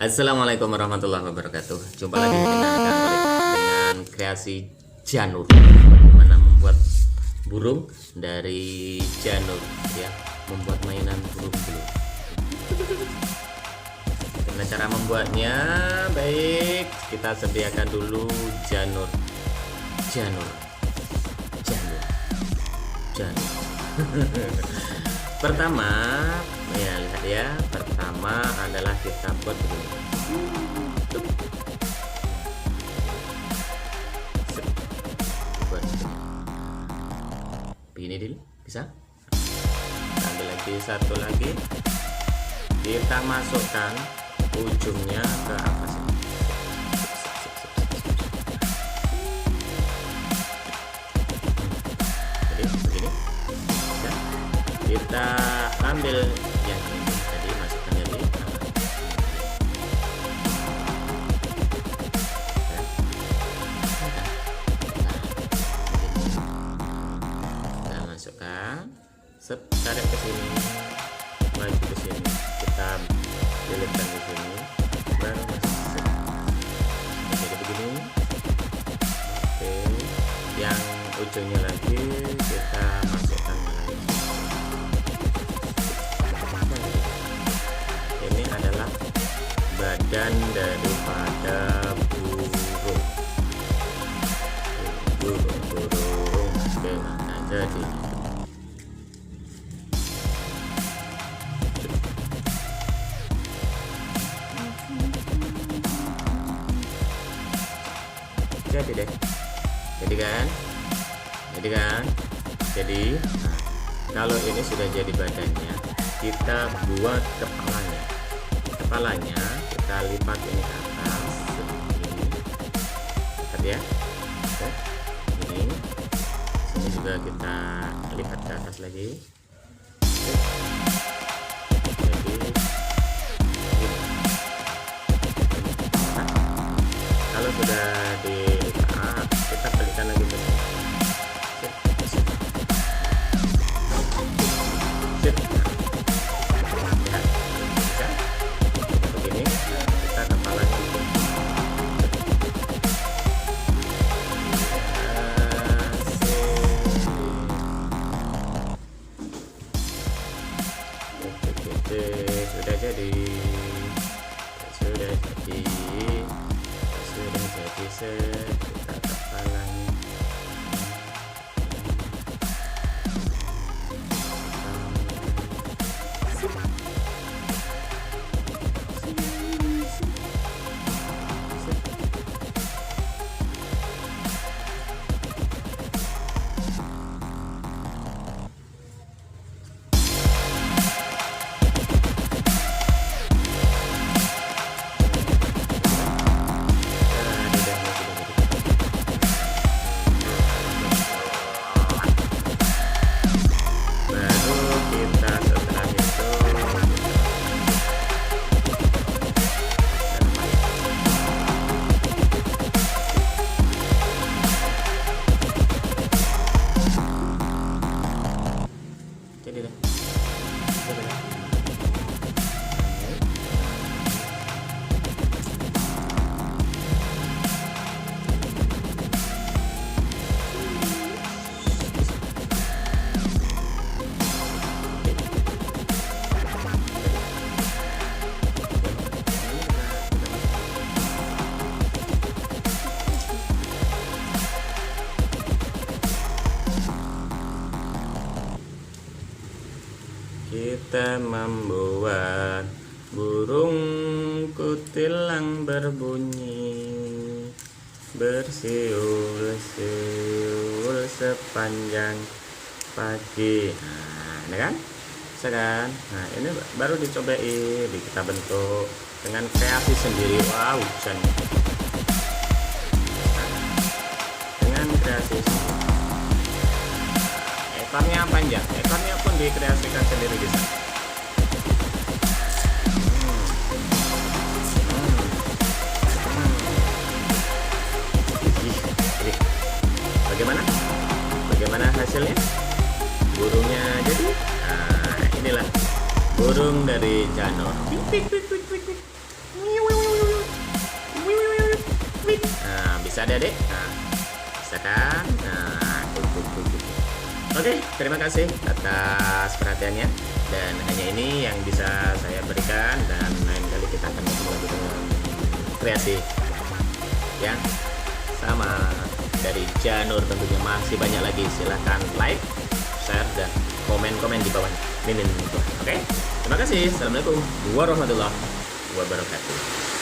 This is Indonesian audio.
Assalamualaikum warahmatullahi wabarakatuh. Jumpa lagi dengan kreasi janur. Bagaimana membuat burung dari janur, ya, membuat mainan burung dulu. Karena cara membuatnya baik, kita sediakan dulu janur. Pertama, ya lihat ya. Pertama adalah kita buat begini. Buat begini dulu, bisa? Ambil lagi satu lagi. Kita masukkan ujungnya ke atas ini. Jadi begini. Ya. Kita ambil yang ini tadi, masukkan jadi kita masukkan, tarik ke sini, maju ke sini, kita lilitkan di sini, baru masuk. Jadi begini. Oke, yang ujungnya lagi kita masukkan lagi. Ini adalah badan daripada burung dengan jadi deh, jadi kan, kalau ini sudah jadi badannya, kita buat kepalanya kita lipat ini ke atas ini, lihat ya. Oke, ini sini juga kita lipat ke atas lagi. Oke. Jadi ini. Nah, kalau sudah dilipat, kita balikan lagi ke sini. Sudah jadi kita kepalanya. Kita membuat burung kutilang berbunyi, bersiul-siul sepanjang pagi. Nah, ini kan? Bisa kan? Nah, ini baru dicobain, kita bentuk dengan kreasi sendiri. Wow, dengan kreasi sendiri. Ekornya panjang, ekornya pun dikreasikan sendiri di sana. Bagaimana hasilnya? Burungnya jadi. Nah, inilah burung dari janur. Oke, terima kasih atas perhatiannya, dan hanya ini yang bisa saya berikan, dan lain kali kita akan ketemu lagi dengan kreasi yang sama dari Janur. Tentunya masih banyak lagi, silahkan like, share, dan komen-komen di bawah. Oke, terima kasih. Assalamualaikum warahmatullahi wabarakatuh.